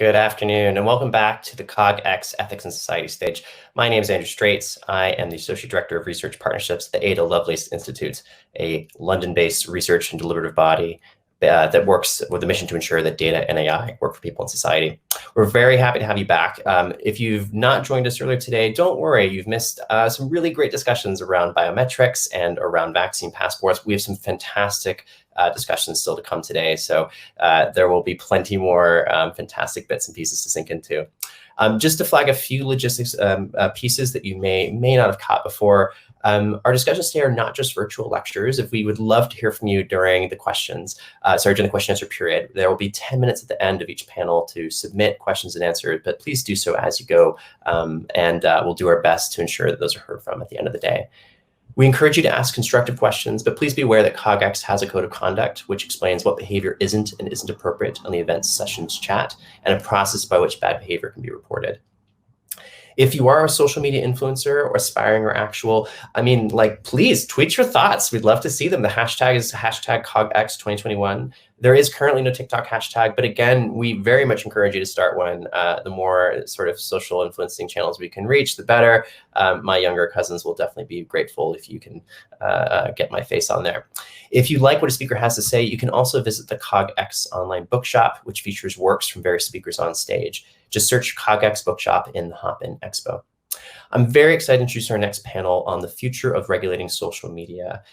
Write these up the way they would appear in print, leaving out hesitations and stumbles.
Good afternoon, and welcome back to the CogX Ethics and Society stage. My name is Andrew Straits. I am the Associate Director of Research Partnerships at the Ada Lovelace Institute, a London-based research and deliberative body that works with a mission to ensure that data and AI work for people in society. We're very happy to have you back. If you've not joined us earlier today, don't worry, you've missed some really great discussions around biometrics and around vaccine passports. We have some fantastic discussions still to come today, so there will be plenty more fantastic bits and pieces to sink into. Just to flag a few logistics pieces that you may not have caught before. Our discussions today are not just virtual lectures. If we would love to hear from you during the questions, during the question answer period. There will be 10 minutes at the end of each panel to submit questions and answers, but please do so as you go, and we'll do our best to ensure that those are heard from at the end of the day. We encourage you to ask constructive questions, but please be aware that CogX has a code of conduct which explains what behavior isn't and isn't appropriate on the events sessions chat, and a process by which bad behavior can be reported. If you are a social media influencer or aspiring or actual, please tweet your thoughts. We'd love to see them. The hashtag is hashtag CogX 2021. There is currently no TikTok hashtag, but again, we very much encourage you to start one. The more sort of social influencing channels we can reach, the better. My younger cousins will definitely be grateful if you can get my face on there. If you like what a speaker has to say, you can also visit the CogX online bookshop, which features works from various speakers on stage. Just search CogX Bookshop in the Hop-In Expo. I'm very excited to introduce our next panel on the future of regulating social media.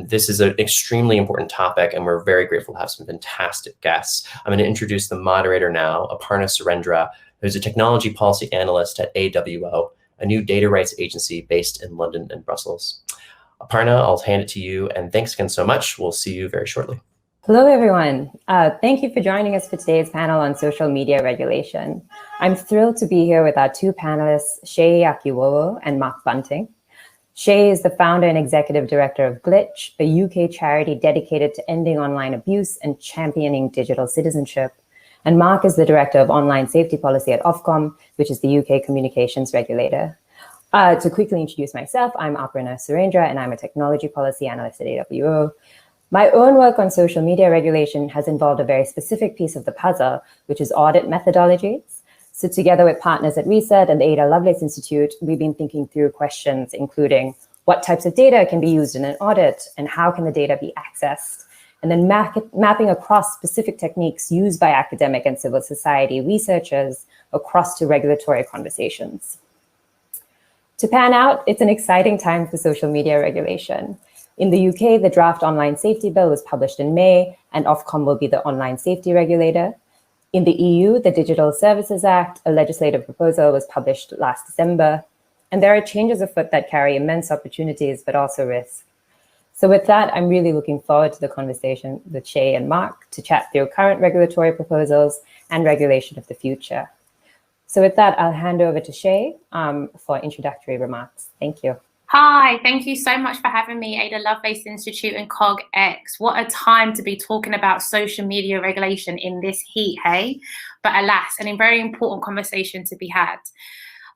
This is an extremely important topic, and we're very grateful to have some fantastic guests. I'm going to introduce the moderator now, Aparna Surendra, who's a technology policy analyst at AWO, a new data rights agency based in London and Brussels. Aparna, I'll hand it to you, and thanks again so much. We'll see you very shortly. Hello, everyone. Thank you for joining us for today's panel on social media regulation. I'm thrilled to be here with our two panelists, Seyi Akiwowo and Mark Bunting. Seyi is the founder and executive director of Glitch, a UK charity dedicated to ending online abuse and championing digital citizenship. And Mark is the director of online safety policy at Ofcom, which is the UK communications regulator. To quickly introduce myself, I'm Aparna Surendra, and I'm a technology policy analyst at AWO. My own work on social media regulation has involved a very specific piece of the puzzle, which is audit methodologies. So together with partners at Reset and the Ada Lovelace Institute, we've been thinking through questions including what types of data can be used in an audit and how can the data be accessed, and then mapping across specific techniques used by academic and civil society researchers across to regulatory conversations. To pan out, it's an exciting time for social media regulation. In the UK, the draft online safety bill was published in May, and Ofcom will be the online safety regulator. In the EU, the Digital Services Act, a legislative proposal, was published last December. And there are changes afoot that carry immense opportunities, but also risk. So with that, I'm really looking forward to the conversation with Seyi and Mark to chat through current regulatory proposals and regulation of the future. So with that, I'll hand over to Seyi for introductory remarks. Thank you. Hi, thank you so much for having me, Ada Lovelace Institute and CogX. What a time to be talking about social media regulation in this heat, hey? But alas, a very important conversation to be had.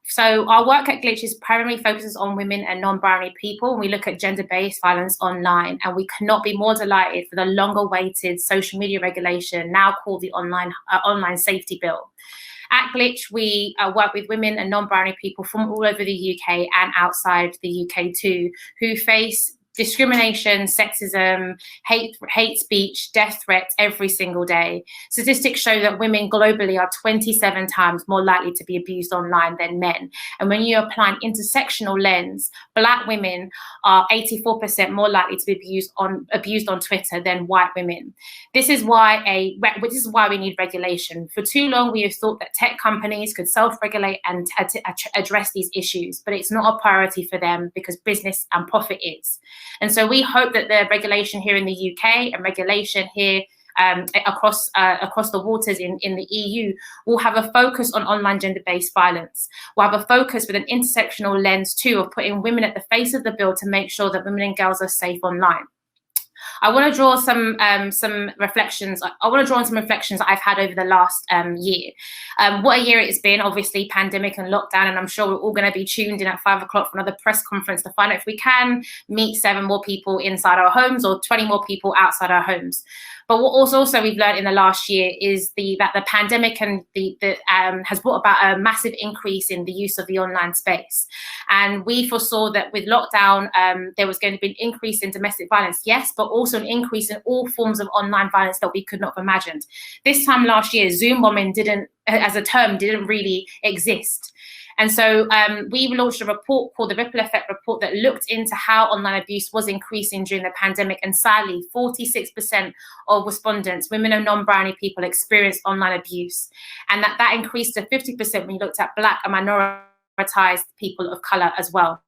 So our work at Glitch is primarily focuses on women and non-binary people. We look at gender-based violence online, and we cannot be more delighted for the long-awaited social media regulation, now called the online safety bill. At Glitch, we work with women and non-binary people from all over the UK and outside the UK too, who face discrimination, sexism, hate speech, death threats every single day. Statistics show that women globally are 27 times more likely to be abused online than men. And when you apply an intersectional lens, Black women are 84% more likely to be abused on Twitter than white women. This is why we need regulation. For too long, we have thought that tech companies could self-regulate and address these issues, but it's not a priority for them because business and profit is. And so we hope that the regulation here in the UK and regulation here across the waters in the EU will have a focus on online gender-based violence. We'll have a focus with an intersectional lens too of putting women at the face of the bill to make sure that women and girls are safe online. I want to draw some reflections. I want to draw on some reflections that I've had over the last year. What a year it's been, obviously, pandemic and lockdown, and I'm sure we're all going to be tuned in at 5 o'clock for another press conference to find out if we can meet 7 more people inside our homes or 20 more people outside our homes. But what also we've learned in the last year is that the pandemic and has brought about a massive increase in the use of the online space. And we foresaw that with lockdown, there was going to be an increase in domestic violence, yes, but also an increase in all forms of online violence that we could not have imagined. This time last year, Zoom bombing as a term didn't really exist. And so we launched a report called the Ripple Effect Report that looked into how online abuse was increasing during the pandemic. And sadly, 46% of respondents, women and non-binary people, experienced online abuse. And that increased to 50% when you looked at Black and minoritized people of color as well.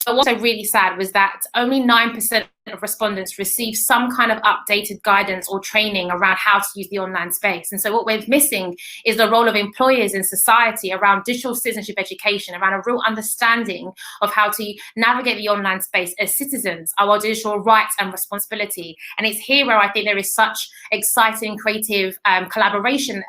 But what's really sad was that only 9% of respondents received some kind of updated guidance or training around how to use the online space. And so what we're missing is the role of employers in society around digital citizenship education, around a real understanding of how to navigate the online space as citizens, our digital rights and responsibility. And it's here where I think there is such exciting, creative collaboration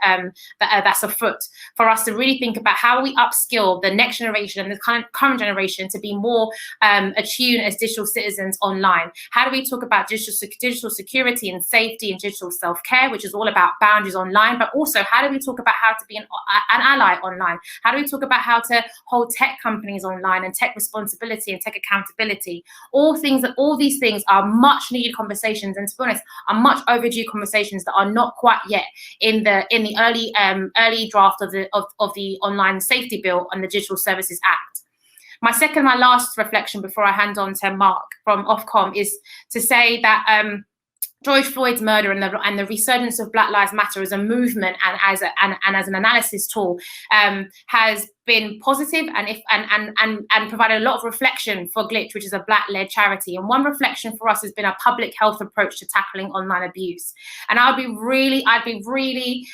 that's afoot for us to really think about how we upskill the next generation and the current generation to be more attuned as digital citizens online. How do we talk about digital security and safety and digital self-care, which is all about boundaries online, but also how do we talk about how to be an ally online? How do we talk about how to hold tech companies online and tech responsibility and tech accountability? All these things are much needed conversations, and to be honest, are much overdue conversations that are not quite yet in the early draft of the online safety bill and the Digital Services Act. My last reflection before I hand on to Mark from Ofcom is to say that George Floyd's murder and the resurgence of Black Lives Matter as a movement and as an analysis tool has been positive and provided a lot of reflection for Glitch, which is a Black-led charity. And one reflection for us has been a public health approach to tackling online abuse. And I'd be really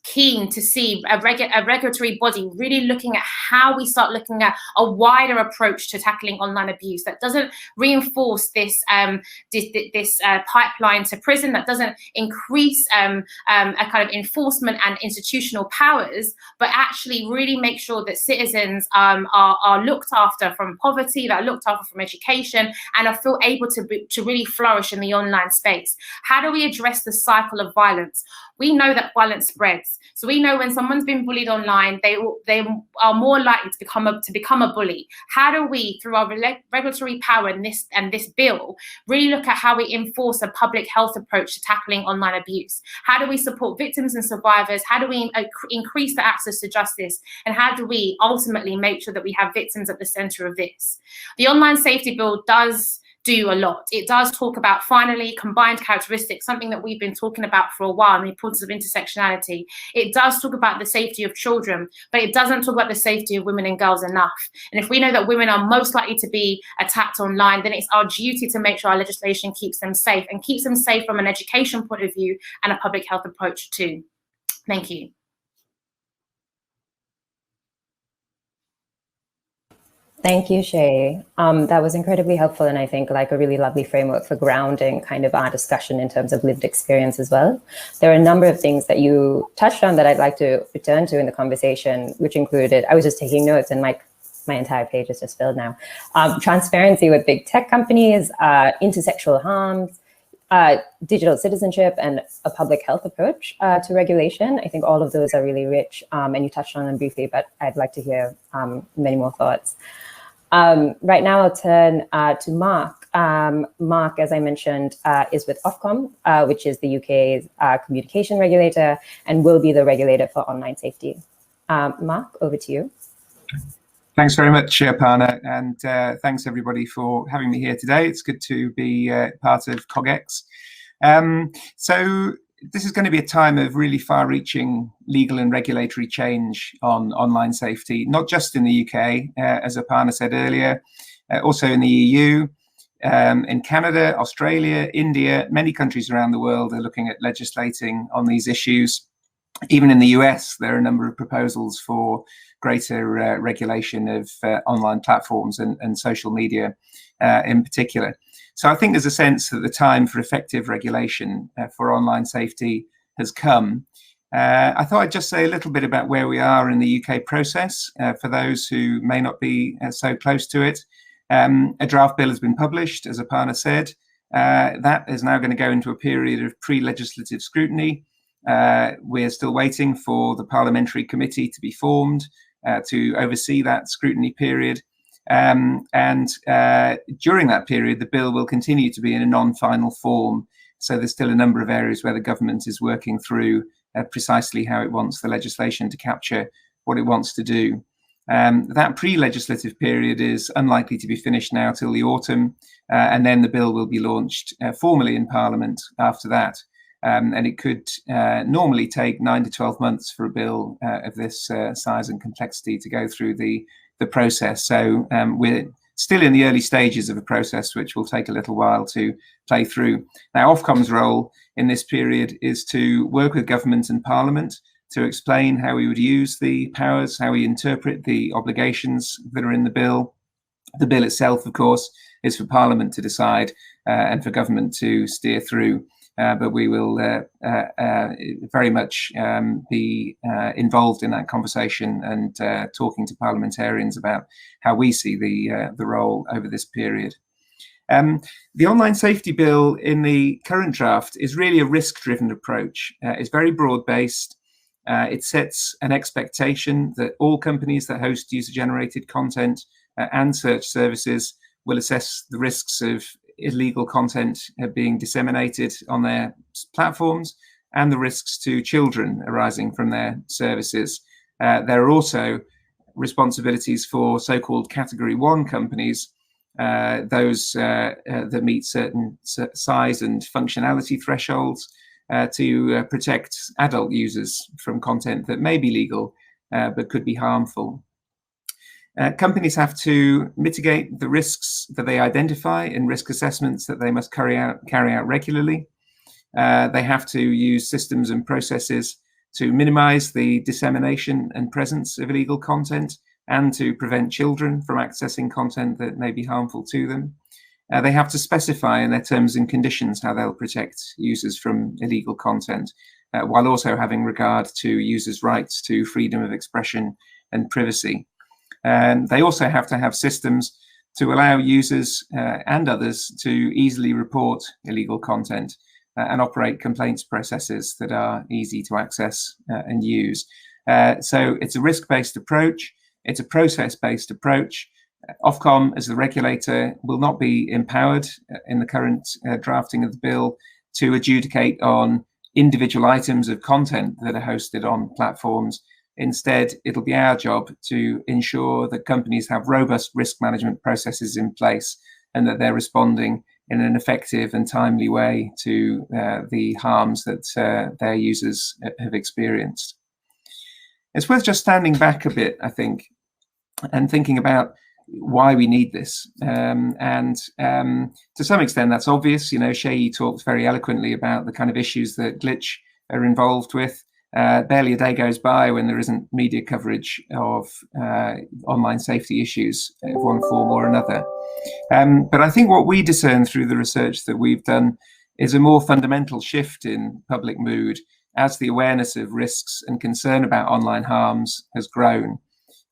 keen to see a regulatory body really looking at how we start looking at a wider approach to tackling online abuse that doesn't reinforce this pipeline to prison, that doesn't increase a kind of enforcement and institutional powers, but actually really make sure that citizens are looked after from poverty, that are looked after from education, and are feel able to really flourish in the online space. How do we address the cycle of violence? We know that violence spreads. So we know when someone's been bullied online, they are more likely to become a bully. How do we, through our regulatory power in this bill, really look at how we enforce a public health approach to tackling online abuse? How do we support victims and survivors? How do we increase the access to justice? And how do we ultimately make sure that we have victims at the center of this? The online safety bill does do a lot. It does talk about, finally, combined characteristics, something that we've been talking about for a while, and the importance of intersectionality. It does talk about the safety of children, but it doesn't talk about the safety of women and girls enough. And if we know that women are most likely to be attacked online, then it's our duty to make sure our legislation keeps them safe, and keeps them safe from an education point of view and a public health approach too. Thank you. Thank you, Seyi. That was incredibly helpful, and I think like a really lovely framework for grounding kind of our discussion in terms of lived experience as well. There are a number of things that you touched on that I'd like to return to in the conversation, which included, I was just taking notes and my entire page is just filled now. Transparency with big tech companies, intersectional harms, digital citizenship, and a public health approach to regulation. I think all of those are really rich, and you touched on them briefly, but I'd like to hear many more thoughts. Right now, I'll turn to Mark. Mark, as I mentioned, is with Ofcom, which is the UK's communication regulator and will be the regulator for online safety. Mark, over to you. Thanks very much, Aparna, and thanks everybody for having me here today. It's good to be part of CogX. So this is going to be a time of really far-reaching legal and regulatory change on online safety, not just in the UK, as Aparna said earlier, also in the EU, in Canada, Australia, India. Many countries around the world are looking at legislating on these issues. Even in the US, there are a number of proposals for greater regulation of online platforms and social media in particular. So I think there's a sense that the time for effective regulation for online safety has come. I thought I'd just say a little bit about where we are in the UK process for those who may not be so close to it. A draft bill has been published, as Aparna said. That is now going to go into a period of pre-legislative scrutiny. We're still waiting for the parliamentary committee to be formed to oversee that scrutiny period. And during that period, the bill will continue to be in a non-final form. So there's still a number of areas where the government is working through precisely how it wants the legislation to capture what it wants to do. That pre-legislative period is unlikely to be finished now till the autumn, and then the bill will be launched formally in Parliament after that. And it could normally take 9 to 12 months for a bill of this size and complexity to go through the process. So we're still in the early stages of a process which will take a little while to play through. Now, Ofcom's role in this period is to work with government and Parliament to explain how we would use the powers, how we interpret the obligations that are in the bill. The bill itself, of course, is for Parliament to decide and for government to steer through. But we will very much be involved in that conversation and talking to parliamentarians about how we see the role over this period. The online safety bill in the current draft is really a risk-driven approach. It's very broad-based. It sets an expectation that all companies that host user-generated content and search services will assess the risks of illegal content being disseminated on their platforms and the risks to children arising from their services. There are also responsibilities for so-called Category 1 companies, those that meet certain size and functionality thresholds, to protect adult users from content that may be legal but could be harmful. Companies have to mitigate the risks that they identify in risk assessments that they must carry out regularly. They have to use systems and processes to minimize the dissemination and presence of illegal content and to prevent children from accessing content that may be harmful to them. They have to specify in their terms and conditions how they'll protect users from illegal content, while also having regard to users' rights to freedom of expression and privacy. They also have to have systems to allow users and others to easily report illegal content and operate complaints processes that are easy to access and use. So it's a risk-based approach. It's a process-based approach. Ofcom, as the regulator, will not be empowered in the current drafting of the bill to adjudicate on individual items of content that are hosted on platforms. Instead, it'll be our job to ensure that companies have robust risk management processes in place and that they're responding in an effective and timely way to the harms that their users have experienced. It's worth just standing back a bit, I think, and thinking about why we need this. And to some extent, that's obvious. You know, Seyi talked very eloquently about the kind of issues that Glitch are involved with. Barely a day goes by when there isn't media coverage of online safety issues of one form or another. But I think what we discern through the research that we've done is a more fundamental shift in public mood as the awareness of risks and concern about online harms has grown.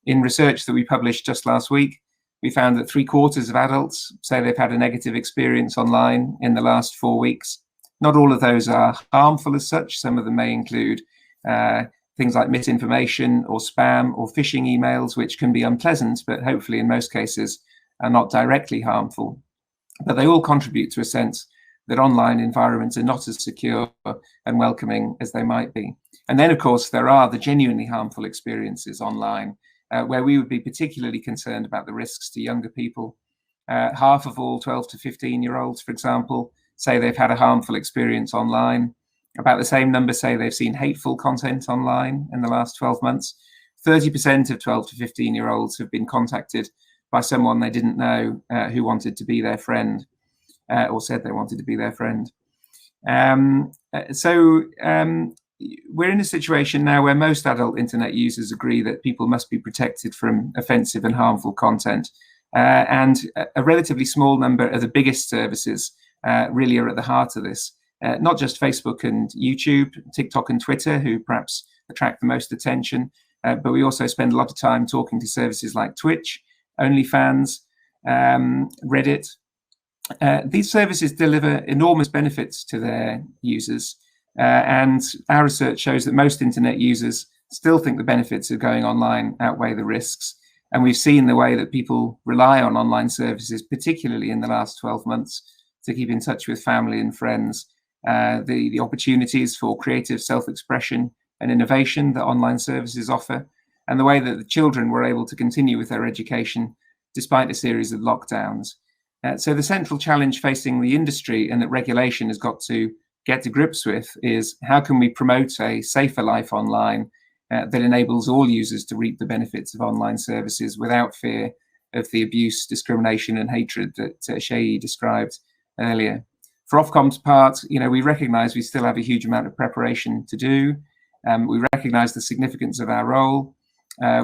In research that we published just last week, we found that 3/4 of adults say they've had a negative experience online in the last 4 weeks. Not all of those are harmful as such. Some of them may include things like misinformation or spam or phishing emails, which can be unpleasant, but hopefully in most cases are not directly harmful. But they all contribute to a sense that online environments are not as secure and welcoming as they might be. And then, of course, there are the genuinely harmful experiences online, where we would be particularly concerned about the risks to younger people. Half of all 12 to 15-year-olds, for example, say they've had a harmful experience online. About the same number say they've seen hateful content online in the last 12 months. 30% of 12 to 15-year-olds have been contacted by someone they didn't know who wanted to be their friend or said they wanted to be their friend. We're in a situation now where most adult internet users agree that people must be protected from offensive and harmful content. And a relatively small number of the biggest services really are at the heart of this. Not just Facebook and YouTube, TikTok and Twitter, who perhaps attract the most attention, but we also spend a lot of time talking to services like Twitch, OnlyFans, Reddit, These services deliver enormous benefits to their users, and our research shows that most internet users still think the benefits of going online outweigh the risks. And we've seen the way that people rely on online services, particularly in the last 12 months, to keep in touch with family and friends. The opportunities for creative self-expression and innovation that online services offer, and the way that the children were able to continue with their education despite a series of lockdowns. So the central challenge facing the industry and that regulation has got to get to grips with is how can we promote a safer life online that enables all users to reap the benefits of online services without fear of the abuse, discrimination and hatred that Seyi described earlier. For Ofcom's part, we recognise we still have a huge amount of preparation to do. We recognise the significance of our role.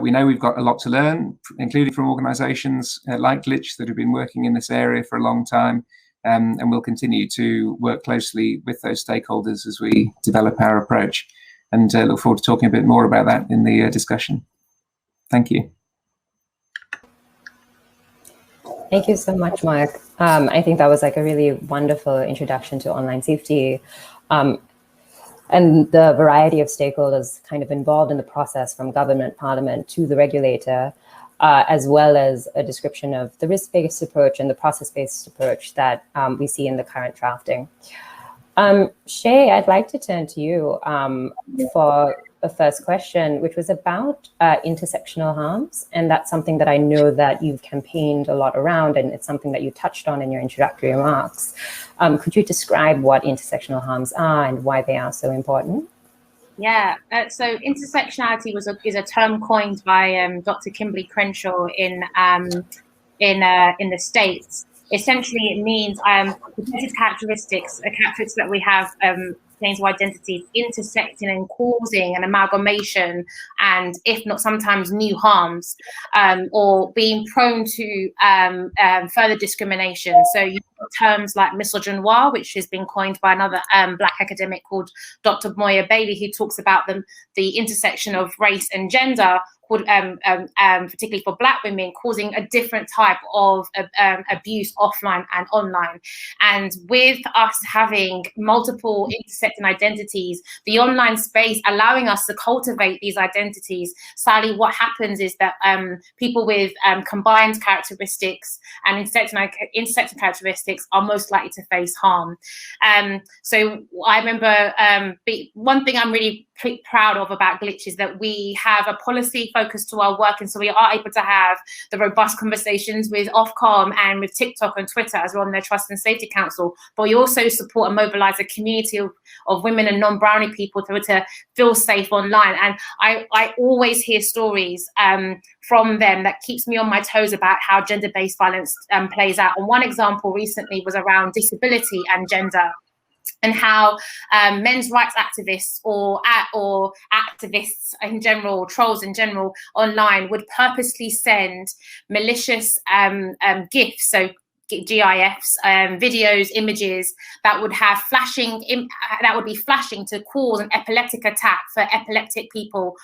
We know we've got a lot to learn, including from organisations like Glitch that have been working in this area for a long time, and we'll continue to work closely with those stakeholders as we develop our approach. And look forward to talking a bit more about that in the discussion. Thank you. Thank you so much, Mark. I think that was like a really wonderful introduction to online safety and the variety of stakeholders kind of involved in the process, from government, parliament to the regulator, as well as a description of the risk-based approach and the process-based approach that we see in the current drafting. Seyi, I'd like to turn to you for a first question, which was about intersectional harms. And that's something that I know that you've campaigned a lot around, and it's something that you touched on in your introductory remarks. Could you describe what intersectional harms are and why they are so important? Yeah, so intersectionality is a term coined by Dr. Kimberly Crenshaw in the States. Essentially, it means protected characteristics that we have of identities intersecting and causing an amalgamation, and if not sometimes new harms, or being prone to further discrimination. So you've got terms like misogynoir, which has been coined by another Black academic called Dr. Moya Bailey, who talks about the intersection of race and gender, particularly for Black women, causing a different type of abuse offline and online. And with us having multiple intersecting identities, the online space allowing us to cultivate these identities, sadly what happens is that people with combined characteristics and intersecting characteristics are most likely to face harm. So I remember one thing I'm really proud of about Glitch is that we have a policy focus to our work, and so we are able to have the robust conversations with Ofcom and with TikTok and Twitter as we're on their Trust and Safety Council. But we also support and mobilize a community of women and non-Brownie people to feel safe online. And I always hear stories from them that keeps me on my toes about how gender-based violence plays out. And one example recently was around disability and gender, and how men's rights activists or activists in general, trolls in general online, would purposely send malicious GIFs, so GIFs, videos, images that would have be flashing to cause an epileptic attack for epileptic people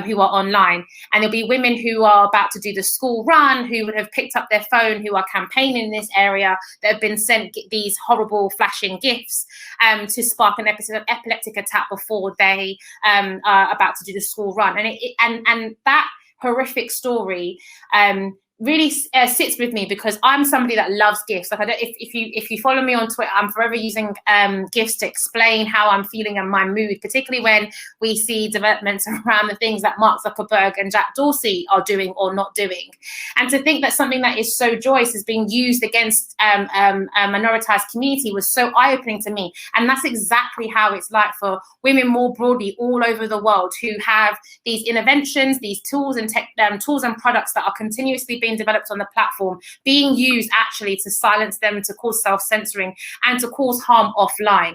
who are online. And there'll be women who are about to do the school run, who would have picked up their phone, who are campaigning in this area, that have been sent these horrible flashing GIFs to spark an epileptic attack before they are about to do the school run. And that horrific story really sits with me, because I'm somebody that loves GIFs. Like, if you follow me on Twitter, I'm forever using GIFs to explain how I'm feeling and my mood, particularly when we see developments around the things that Mark Zuckerberg and Jack Dorsey are doing or not doing. And to think that something that is so joyous is being used against a minoritized community was so eye-opening to me. And that's exactly how it's like for women more broadly all over the world, who have these interventions, these tools and tools and products that are continuously being developed on the platform, being used actually to silence them, to cause self-censoring and to cause harm offline.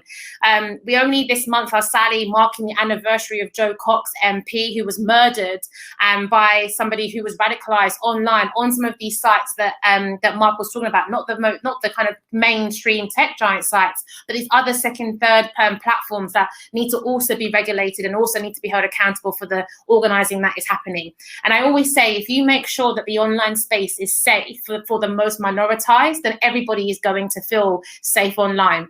We only this month are sadly marking the anniversary of Joe Cox MP, who was murdered by somebody who was radicalized online on some of these sites that Mark was talking about, not the kind of mainstream tech giant sites, but these other second, third platforms that need to also be regulated and also need to be held accountable for the organizing that is happening. And I always say, if you make sure that the online space is safe for the most minoritized, then everybody is going to feel safe online.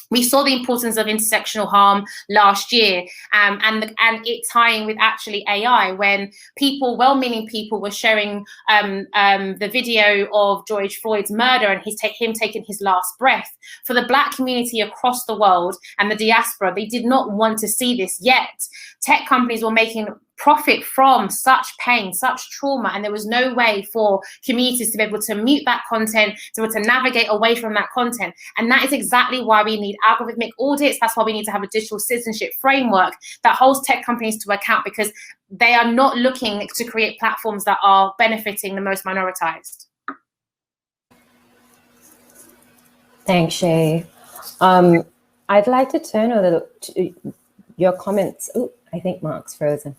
We saw the importance of intersectional harm last year, and it tying with actually AI, when people, well-meaning people, were sharing the video of George Floyd's murder and him taking his last breath. For the Black community across the world and the diaspora, they did not want to see this yet. Tech companies were making profit from such pain, such trauma, and there was no way for communities to be able to mute that content, to be able to navigate away from that content. And that is exactly why we need algorithmic audits. That's why we need to have a digital citizenship framework that holds tech companies to account, because they are not looking to create platforms that are benefiting the most minoritized. Thanks, Seyi. I'd like to turn a little to your comments. Oh, I think Mark's frozen.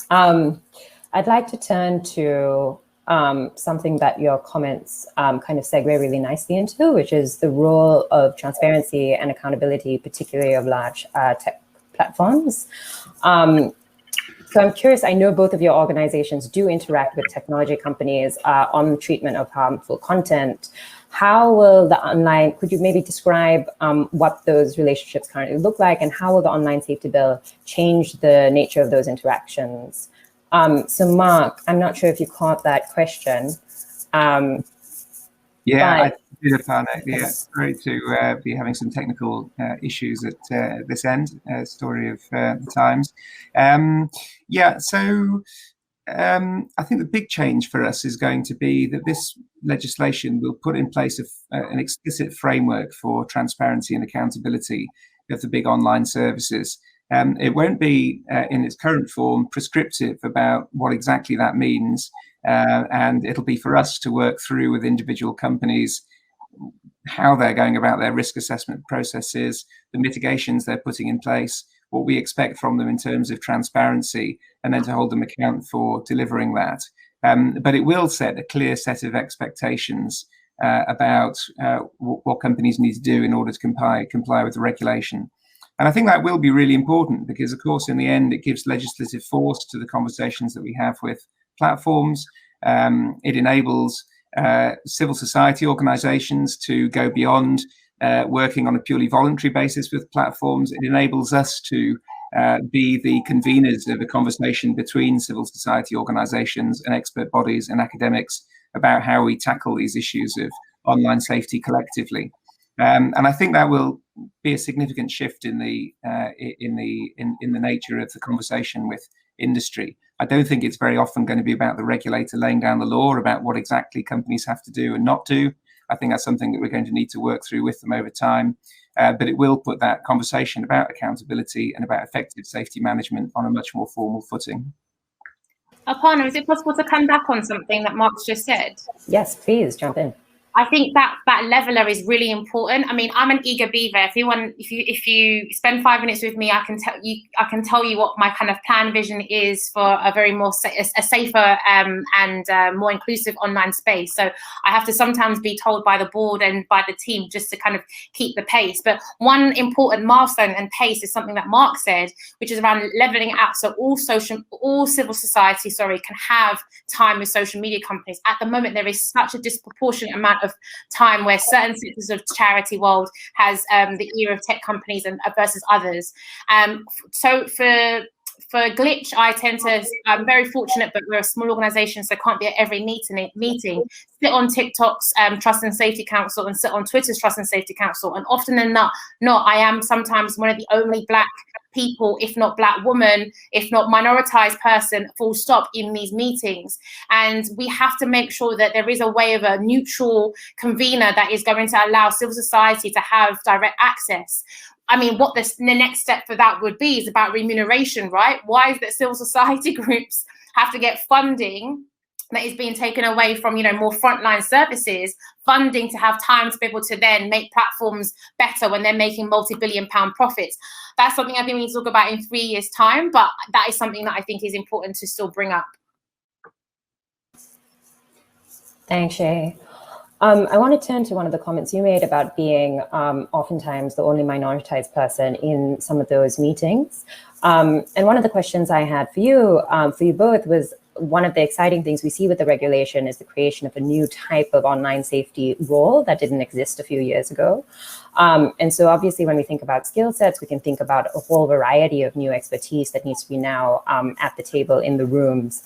I'd like to turn to something that your comments kind of segue really nicely into, which is the role of transparency and accountability, particularly of large tech platforms. So I'm curious, I know both of your organizations do interact with technology companies on the treatment of harmful content. How will the online, could you maybe describe what those relationships currently look like, and how will the online safety bill change the nature of those interactions? So Mark, I'm not sure if you caught that question. Yeah, I did, Aparna. Yeah, sorry to be having some technical issues at this end, story of the times. Yeah, so I think the big change for us is going to be that this legislation will put in place an explicit framework for transparency and accountability of the big online services. It won't be in its current form prescriptive about what exactly that means, and it'll be for us to work through with individual companies how they're going about their risk assessment processes, the mitigations they're putting in place, what we expect from them in terms of transparency, and then to hold them account for delivering that. But it will set a clear set of expectations about what companies need to do in order to comply with the regulation. And I think that will be really important because, of course, in the end, it gives legislative force to the conversations that we have with platforms. It enables civil society organizations to go beyond working on a purely voluntary basis with platforms. It enables us to be the conveners of a conversation between civil society organizations and expert bodies and academics about how we tackle these issues of online safety collectively. And I think that will be a significant shift in the nature of the conversation with industry. I don't think it's very often going to be about the regulator laying down the law about what exactly companies have to do and not do. I think that's something that we're going to need to work through with them over time. But it will put that conversation about accountability and about effective safety management on a much more formal footing. Aparna, is it possible to come back on something that Mark's just said? Yes, please jump in. I think that leveler is really important. I mean, I'm an eager beaver. If you spend 5 minutes with me, I can tell you what my kind of plan vision is for a very more a safer and more inclusive online space. So I have to sometimes be told by the board and by the team just to kind of keep the pace. But one important milestone and pace is something that Mark said, which is around leveling it out. So all civil society, can have time with social media companies. At the moment, there is such a disproportionate amount of time where certain sectors of charity world has the ear of tech companies and versus others. So for Glitch, I'm very fortunate, but we're a small organization, so can't be at every meeting. Sit on TikTok's Trust and Safety Council and sit on Twitter's Trust and Safety Council. And often than not, I am sometimes one of the only Black people, if not Black woman, if not minoritized person, full stop, in these meetings. And we have to make sure that there is a way of a neutral convener that is going to allow civil society to have direct access. I mean, what the next step for that would be is about remuneration, right? Why is that civil society groups have to get funding that is being taken away from, more frontline services, funding to have time to be able to then make platforms better when they're making multi-billion-pound profits? That's something I think we need to talk about in 3 years' time, but that is something that I think is important to still bring up. Thanks, Seyi. I want to turn to one of the comments you made about being oftentimes the only minoritized person in some of those meetings. And one of the questions I had for you both was, one of the exciting things we see with the regulation is the creation of a new type of online safety role that didn't exist a few years ago. And so obviously when we think about skill sets, we can think about a whole variety of new expertise that needs to be now at the table in the rooms.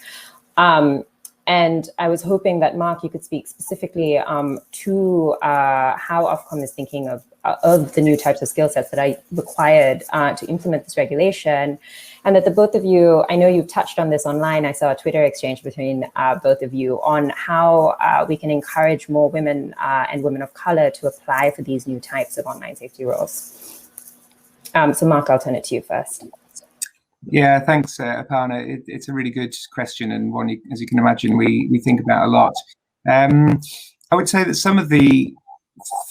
And I was hoping that, Mark, you could speak specifically to how Ofcom is thinking of the new types of skill sets that are required to implement this regulation. And that the both of you, I know you've touched on this online, I saw a Twitter exchange between both of you on how we can encourage more women and women of color to apply for these new types of online safety roles. So Mark, I'll turn it to you first. Yeah, thanks, Aparna. It's a really good question, and one, as you can imagine, we think about a lot. I would say that some of the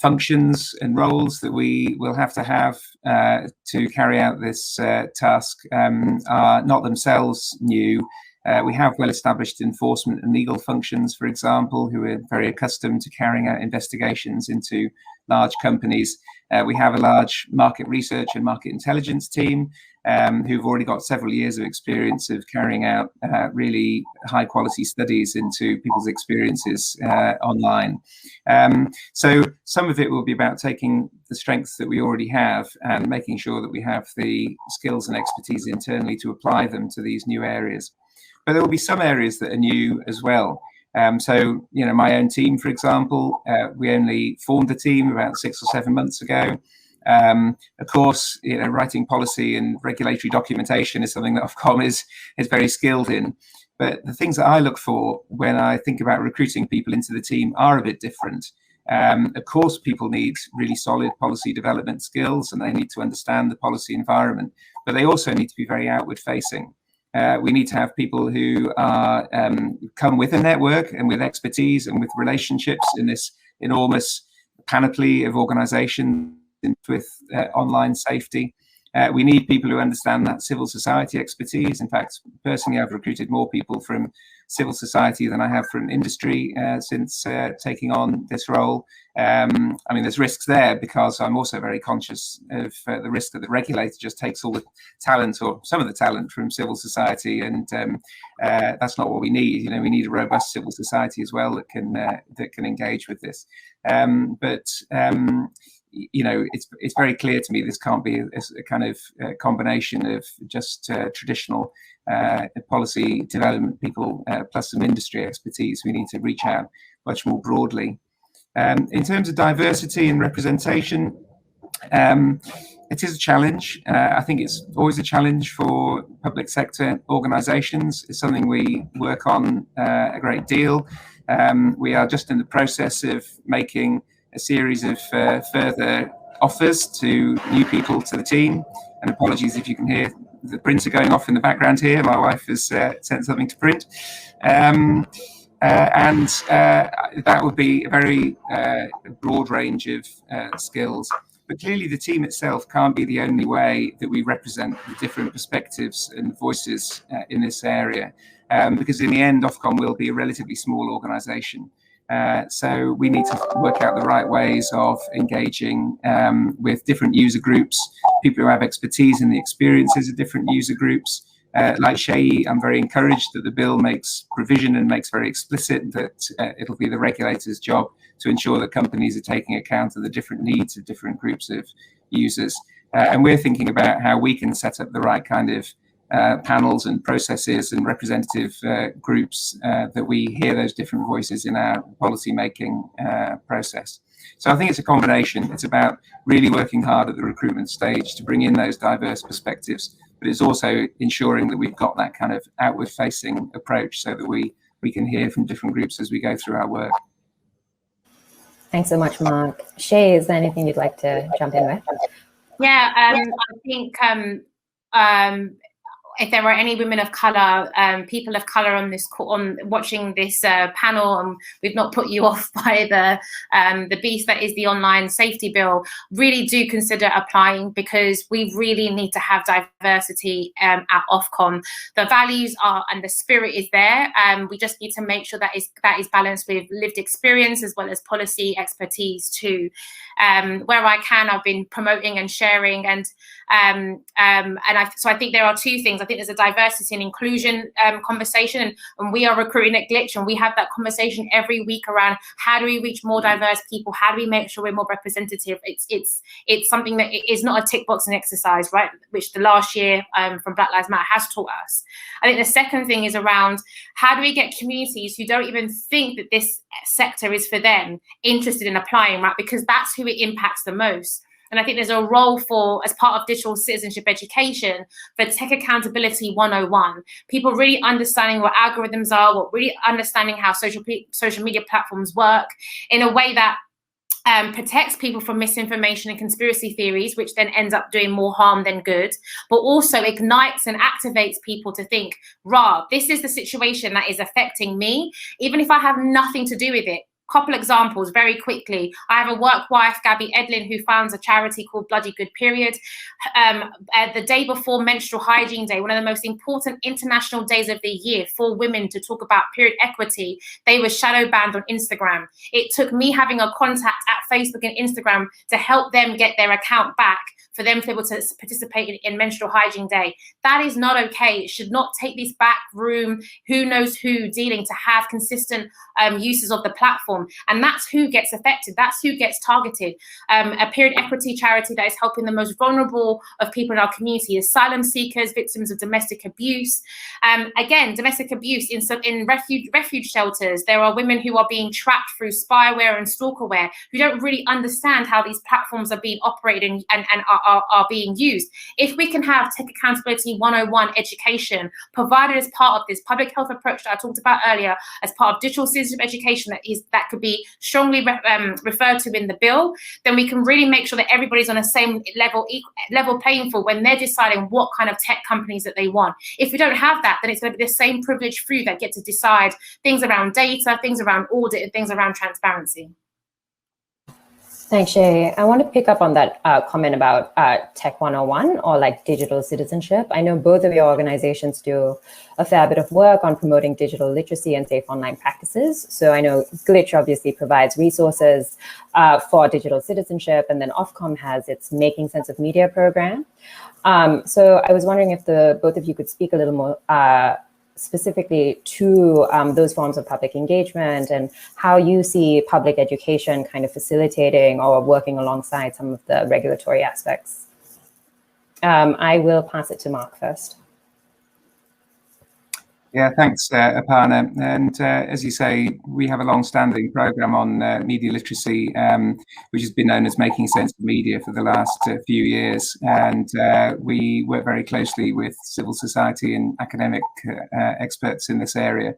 functions and roles that we will have to carry out this task are not themselves new. We have well-established enforcement and legal functions, for example, who are very accustomed to carrying out investigations into large companies. We have a large market research and market intelligence team who've already got several years of experience of carrying out really high quality studies into people's experiences online. So some of it will be about taking the strengths that we already have and making sure that we have the skills and expertise internally to apply them to these new areas. But there will be some areas that are new as well. So, you know, my own team, for example, we only formed the team about 6 or 7 months ago. Of course, you know, writing policy and regulatory documentation is something that Ofcom is very skilled in. But the things that I look for when I think about recruiting people into the team are a bit different. Of course, people need really solid policy development skills and they need to understand the policy environment, but they also need to be very outward facing. We need to have people who are come with a network and with expertise and with relationships in this enormous panoply of organizations with online safety. We need people who understand that civil society expertise. In fact, personally, I've recruited more people from civil society than I have from industry since taking on this role. I mean, there's risks there because I'm also very conscious of the risk that the regulator just takes all the talent or some of the talent from civil society, and that's not what we need. You know, we need a robust civil society as well that can engage with this. You know, it's very clear to me this can't be a kind of combination of just traditional policy development people plus some industry expertise. We need to reach out much more broadly. In terms of diversity and representation, it is a challenge. I think it's always a challenge for public sector organisations. It's something we work on a great deal. We are just in the process of making a series of further offers to new people to the team. And apologies if you can hear the printer going off in the background here. My wife has sent something to print. And that would be a very broad range of skills. But clearly the team itself can't be the only way that we represent the different perspectives and voices in this area. Because in the end, Ofcom will be a relatively small organisation. So we need to work out the right ways of engaging with different user groups, people who have expertise in the experiences of different user groups. Like Seyi, I'm very encouraged that the bill makes provision and makes very explicit that it'll be the regulator's job to ensure that companies are taking account of the different needs of different groups of users. And we're thinking about how we can set up the right kind of panels and processes and representative groups that we hear those different voices in our policy making process. So I think it's a combination. It's about really working hard at the recruitment stage to bring in those diverse perspectives, but it's also ensuring that we've got that kind of outward facing approach so that we can hear from different groups as we go through our work. Thanks so much, Mark. Seyi, is there anything you'd like to jump in with? Yeah, I think if there are any women of colour, people of colour on this on watching this panel, and we've not put you off by the beast that is the online safety bill, really do consider applying, because we really need to have diversity at Ofcom. The values are and the spirit is there. We just need to make sure that is balanced with lived experience as well as policy expertise too. Where I can, I've been promoting and sharing, and so I think there are two things. I think there's a diversity and inclusion conversation, and we are recruiting at Glitch, and we have that conversation every week around how do we reach more diverse people, how do we make sure we're more representative. It's something that is not a tick boxing exercise, right, which the last year from Black Lives Matter has taught us. I think the second thing is around how do we get communities who don't even think that this sector is for them interested in applying, right, because that's who it impacts the most. And I think there's a role for, as part of digital citizenship education, for Tech Accountability 101. People really understanding what algorithms are, really understanding how social media platforms work in a way that protects people from misinformation and conspiracy theories, which then ends up doing more harm than good, but also ignites and activates people to think, rah, this is the situation that is affecting me, even if I have nothing to do with it. Couple examples very quickly. I have a work wife, Gabby Edlin, who founds a charity called Bloody Good Period. The day before Menstrual Hygiene Day, one of the most important international days of the year for women to talk about period equity, they were shadow banned on Instagram. It took me having a contact at Facebook and Instagram to help them get their account back, for them to be able to participate in Menstrual Hygiene Day. That is not okay. It should not take this back room, who knows who dealing to have consistent uses of the platform. And that's who gets affected. That's who gets targeted. A period equity charity that is helping the most vulnerable of people in our community, asylum seekers, victims of domestic abuse. Again, domestic abuse in refuge shelters. There are women who are being trapped through spyware and stalkerware, who don't really understand how these platforms are being operated and are being used. If we can have Tech Accountability 101 education provided as part of this public health approach that I talked about earlier, as part of digital citizenship education that could be strongly referred to in the bill, then we can really make sure that everybody's on the same level playing field when they're deciding what kind of tech companies that they want. If we don't have that, then it's going to be the same privileged few that get to decide things around data, things around audit, and things around transparency. Thanks, Seyi. I want to pick up on that comment about Tech 101 or like digital citizenship. I know both of your organizations do a fair bit of work on promoting digital literacy and safe online practices. So I know Glitch obviously provides resources for digital citizenship, and then Ofcom has its Making Sense of Media program. So I was wondering if the both of you could speak a little more specifically to those forms of public engagement and how you see public education kind of facilitating or working alongside some of the regulatory aspects. I will pass it to Mark first. Yeah, thanks, Aparna. And as you say, we have a long-standing program on media literacy, which has been known as Making Sense of Media for the last few years. And we work very closely with civil society and academic experts in this area.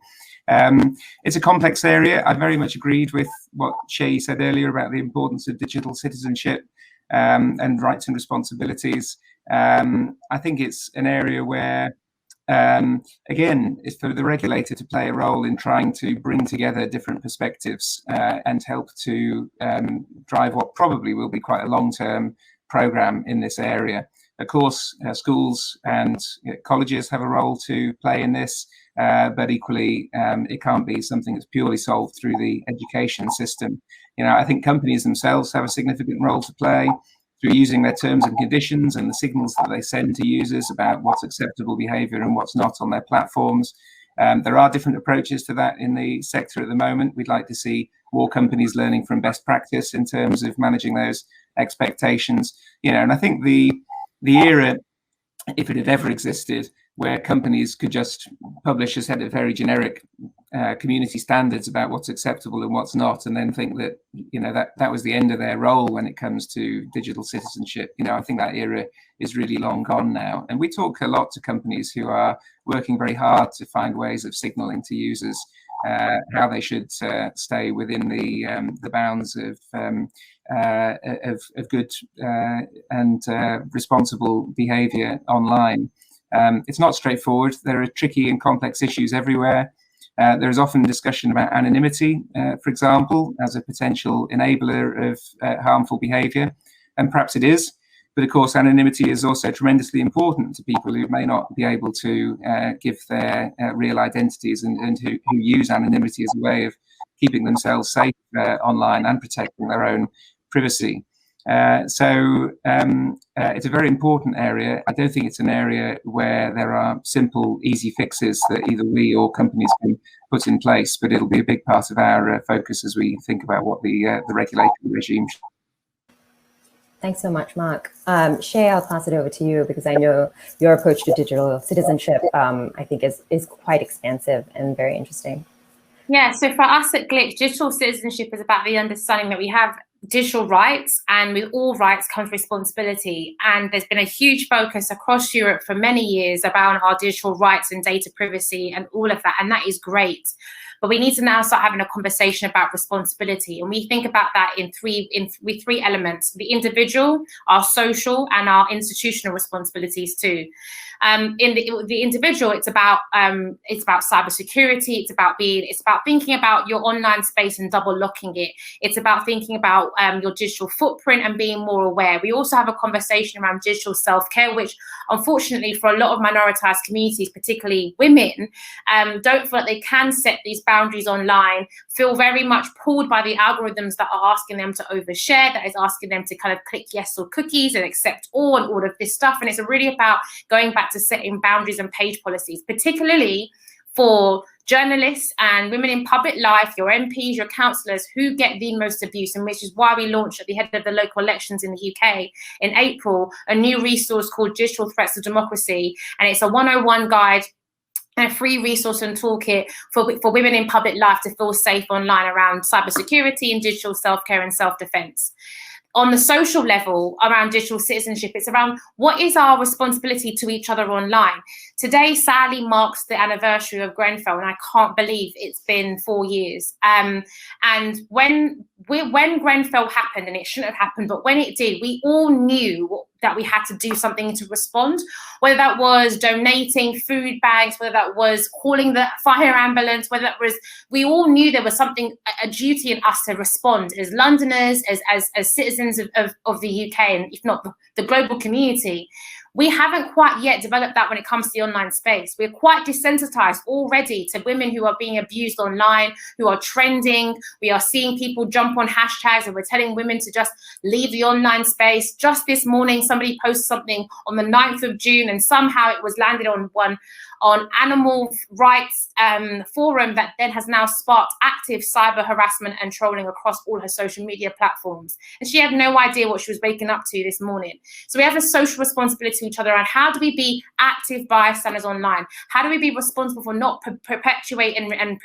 It's a complex area. I very much agreed with what Seyi said earlier about the importance of digital citizenship and rights and responsibilities. I think it's an area where again, it's for the regulator to play a role in trying to bring together different perspectives and help to drive what probably will be quite a long-term program in this area. Of course, schools and colleges have a role to play in this, but equally, it can't be something that's purely solved through the education system. You know, I think companies themselves have a significant role to play through using their terms and conditions and the signals that they send to users about what's acceptable behavior and what's not on their platforms. There are different approaches to that in the sector at the moment. We'd like to see more companies learning from best practice in terms of managing those expectations. You know, and I think the era, if it had ever existed, where companies could just publish a set of very generic community standards about what's acceptable and what's not, and then think that, you know, that was the end of their role when it comes to digital citizenship. You know, I think that era is really long gone now. And we talk a lot to companies who are working very hard to find ways of signaling to users how they should stay within the bounds of good and responsible behavior online. It's not straightforward. There are tricky and complex issues everywhere. There is often discussion about anonymity, for example, as a potential enabler of harmful behavior, and perhaps it is. But of course, anonymity is also tremendously important to people who may not be able to give their real identities and who use anonymity as a way of keeping themselves safe online and protecting their own privacy. It's a very important area. I don't think it's an area where there are simple, easy fixes that either we or companies can put in place, but it'll be a big part of our focus as we think about what the regulatory regime. Thanks so much, Mark. Seyi, I'll pass it over to you because I know your approach to digital citizenship, I think, is quite expansive and very interesting. Yeah, so for us at Glitch, digital citizenship is about the understanding that we have digital rights, and with all rights comes responsibility. And there's been a huge focus across Europe for many years about our digital rights and data privacy and all of that, and that is great. But we need to now start having a conversation about responsibility. And we think about that with three elements: the individual, our social, and our institutional responsibilities too. In the individual, it's about cybersecurity. It's about thinking about your online space and double locking it. It's about thinking about your digital footprint and being more aware. We also have a conversation around digital self-care, which unfortunately for a lot of minoritized communities, particularly women, don't feel like they can set these boundaries online, feel very much pulled by the algorithms that are asking them to overshare, that is asking them to kind of click yes or cookies and accept all and all of this stuff. And it's really about going back to setting boundaries and page policies, particularly for journalists and women in public life, your MPs, your councillors, who get the most abuse, and which is why we launched at the head of the local elections in the UK in April a new resource called Digital Threats to Democracy. And it's a 101 guide and a free resource and toolkit for women in public life to feel safe online around cybersecurity and digital self-care and self-defense. On the social level, around digital citizenship, it's around what is our responsibility to each other online. Today, sadly, marks the anniversary of Grenfell, and I can't believe it's been 4 years. And when Grenfell happened, and it shouldn't have happened, but when it did, we all knew that we had to do something to respond, whether that was donating food bags, whether that was calling the fire ambulance, whether that was, we all knew there was something, a duty in us to respond as Londoners, as citizens of the UK, and if not the global community. We haven't quite yet developed that when it comes to the online space. We're quite desensitized already to women who are being abused online, who are trending. We are seeing people jump on hashtags, and we're telling women to just leave the online space. Just this morning, somebody posted something on the 9th of June, and somehow it was landed on animal rights forum that then has now sparked active cyber harassment and trolling across all her social media platforms. And she had no idea what she was waking up to this morning. So we have a social responsibility to each other around how do we be active bystanders online? How do we be responsible for not perpetuating and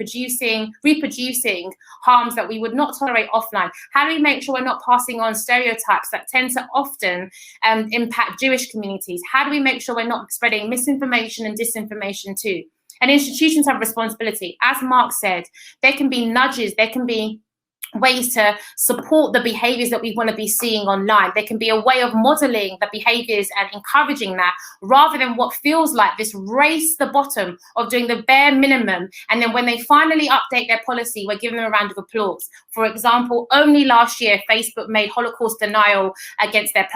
reproducing harms that we would not tolerate offline? How do we make sure we're not passing on stereotypes that tend to often impact Jewish communities? How do we make sure we're not spreading misinformation and disinformation too? And institutions have responsibility. As Mark said, there can be nudges, there can be ways to support the behaviors that we want to be seeing online. There can be a way of modeling the behaviors and encouraging that, rather than what feels like this race to the bottom of doing the bare minimum. And then when they finally update their policy, we're giving them a round of applause. For example, only last year, Facebook made Holocaust denial against their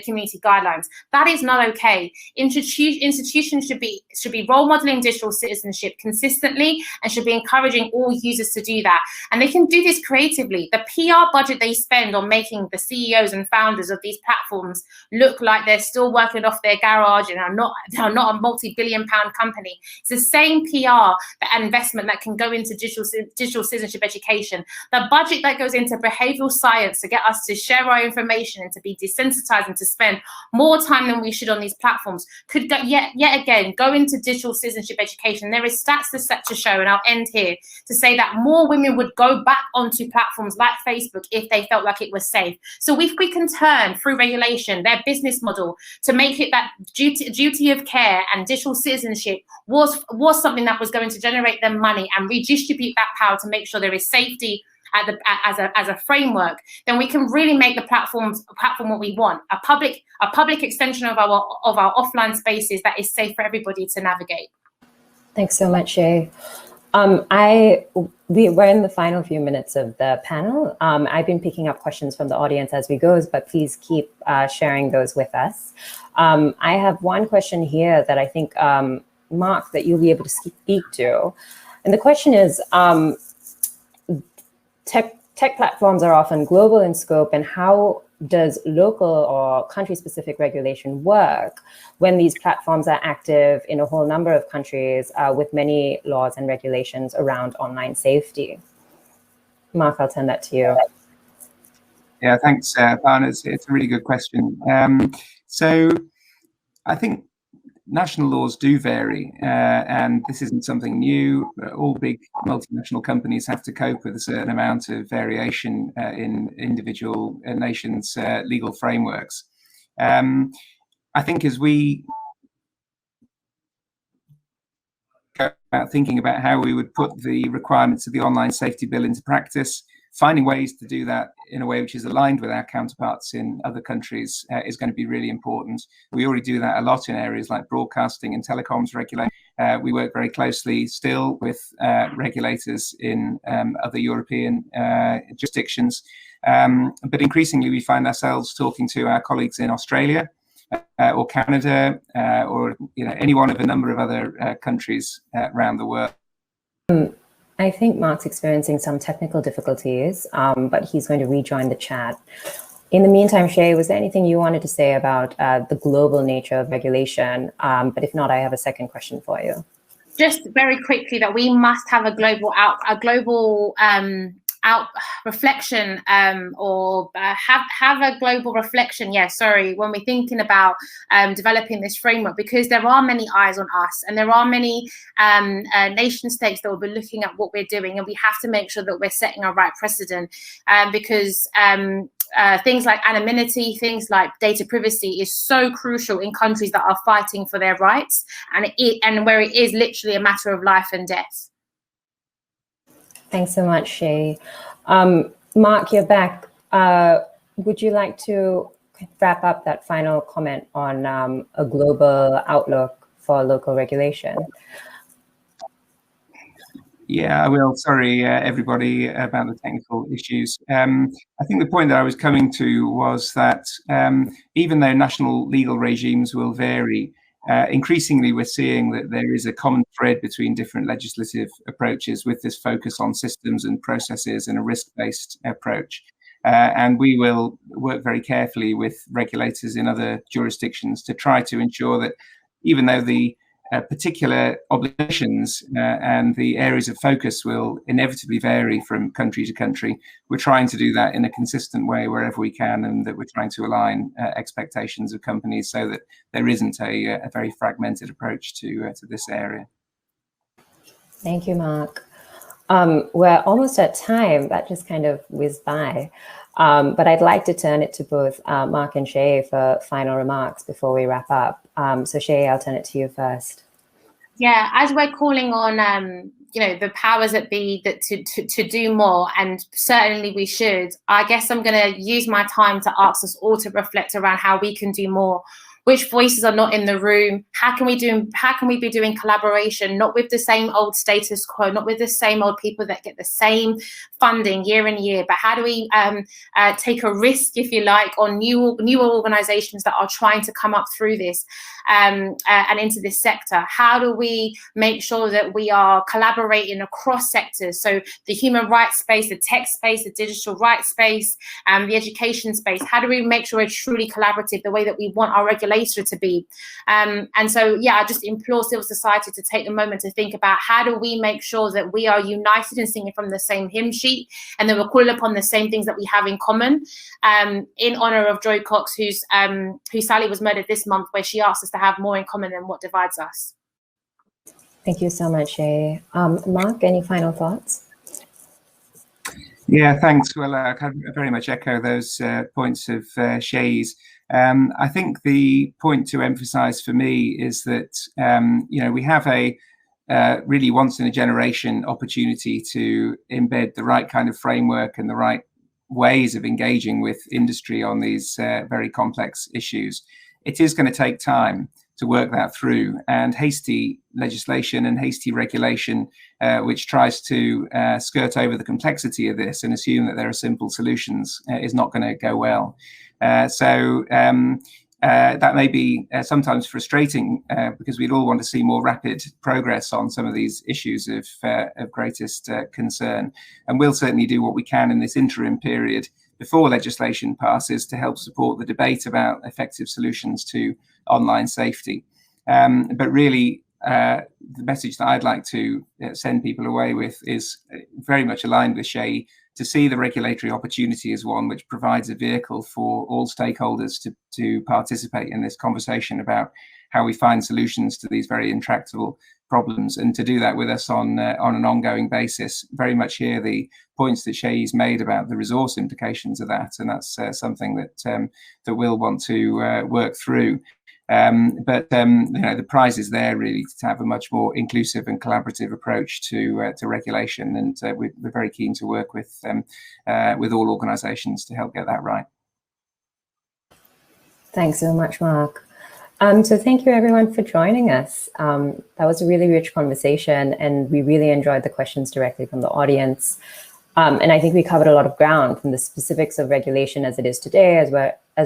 community guidelines. That is not okay. Institutions should be role modeling digital citizenship consistently and should be encouraging all users to do that. And they can do this creatively. The PR budget they spend on making the CEOs and founders of these platforms look like they're still working off their garage and are not a multi-billion-pound company. It's the same PR and investment that can go into digital citizenship education. The budget that goes into behavioral science to get us to share our information and to be desensitized and to spend more time than we should on these platforms could go, yet again go into digital citizenship education. There is stats to show, and I'll end here, to say that more women would go back onto platforms like Facebook if they felt like it was safe. So if we can turn through regulation their business model to make it that duty of care and digital citizenship was something that was going to generate them money and redistribute that power to make sure there is safety as a framework, then we can really make the platform what we want, a public extension of our offline spaces that is safe for everybody to navigate. Thanks so much, Seyi. We're in the final few minutes of the panel. I've been picking up questions from the audience as we go, but please keep sharing those with us. I have one question here that I think, Mark, that you'll be able to speak to. And the question is, tech platforms are often global in scope, and how does local or country-specific regulation work when these platforms are active in a whole number of countries with many laws and regulations around online safety? Mark, I'll turn that to you. Yeah, thanks, Aparna. It's a really good question. So I think national laws do vary, and this isn't something new. All big multinational companies have to cope with a certain amount of variation in individual nations' legal frameworks. I think as we go about thinking about how we would put the requirements of the Online Safety Bill into practice, finding ways to do that in a way which is aligned with our counterparts in other countries is going to be really important. We already do that a lot in areas like broadcasting and telecoms regulation. We work very closely still with regulators in other European jurisdictions. But increasingly, we find ourselves talking to our colleagues in Australia or Canada or any one of a number of other countries around the world. I think Mark's experiencing some technical difficulties, but he's going to rejoin the chat. In the meantime, Seyi, was there anything you wanted to say about the global nature of regulation? But if not, I have a second question for you. Just very quickly, that we must have a global reflection or have a global reflection. Yeah, sorry, when we're thinking about developing this framework, because there are many eyes on us, and there are many nation states that will be looking at what we're doing, and we have to make sure that we're setting a right precedent, because things like anonymity, things like data privacy is so crucial in countries that are fighting for their rights, and where it is literally a matter of life and death. Thanks so much, Seyi. Mark, you're back. Would you like to wrap up that final comment on a global outlook for local regulation? Yeah, I will. Sorry, everybody, about the technical issues. I think the point that I was coming to was that even though national legal regimes will vary, increasingly we're seeing that there is a common thread between different legislative approaches with this focus on systems and processes and a risk-based approach. And we will work very carefully with regulators in other jurisdictions to try to ensure that even though the particular obligations and the areas of focus will inevitably vary from country to country, we're trying to do that in a consistent way wherever we can, and that we're trying to align expectations of companies so that there isn't a very fragmented approach to this area. Thank you, Mark. We're almost at time. That just kind of whizzed by. But I'd like to turn it to both Mark and Seyi for final remarks before we wrap up. So Seyi, I'll turn it to you first. Yeah, as we're calling on the powers that be to do more, and certainly we should, I guess I'm going to use my time to ask us all to reflect around how we can do more. Which voices are not in the room? How can we be doing collaboration, not with the same old status quo, not with the same old people that get the same funding year in year, but how do we take a risk, if you like, on newer organizations that are trying to come up through this and into this sector? How do we make sure that we are collaborating across sectors? So the human rights space, the tech space, the digital rights space, the education space. How do we make sure we're truly collaborative the way that we want our regulation to be? And so, yeah, I just implore civil society to take a moment to think about how do we make sure that we are united and singing from the same hymn sheet, and then we're calling upon the same things that we have in common. In honor of Joy Cox, whose Sally was murdered this month, where she asked us to have more in common than what divides us. Thank you so much, Seyi. Mark, any final thoughts? Yeah, thanks. Well, I can very much echo those points of Seyi's. I think the point to emphasize for me is that, we have a really once in a generation opportunity to embed the right kind of framework and the right ways of engaging with industry on these very complex issues. It is going to take time to work that through, and hasty legislation and hasty regulation, which tries to skirt over the complexity of this and assume that there are simple solutions, is not going to go well. So that may be sometimes frustrating because we'd all want to see more rapid progress on some of these issues of greatest concern. And we'll certainly do what we can in this interim period before legislation passes to help support the debate about effective solutions to online safety. But really, the message that I'd like to send people away with is very much aligned with Seyi, to see the regulatory opportunity as one which provides a vehicle for all stakeholders to participate in this conversation about how we find solutions to these very intractable problems, and to do that with us on an ongoing basis. Very much hear the points that Seyi's made about the resource implications of that, and that's something that we'll want to work through. But you know, the prize is there really to have a much more inclusive and collaborative approach to regulation, and we're very keen to work with all organisations to help get that right. Thanks so much, Mark. So thank you everyone for joining us. That was a really rich conversation, and we really enjoyed the questions directly from the audience. And I think we covered a lot of ground, from the specifics of regulation as it is today, as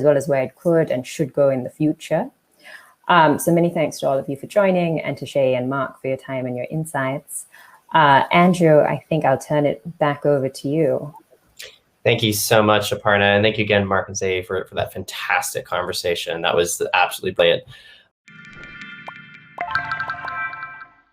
well as where it could and should go in the future. So many thanks to all of you for joining, and to Seyi and Mark for your time and your insights. Andrew, I think I'll turn it back over to you. Thank you so much, Aparna. And thank you again, Mark and Seyi, for that fantastic conversation. That was absolutely brilliant.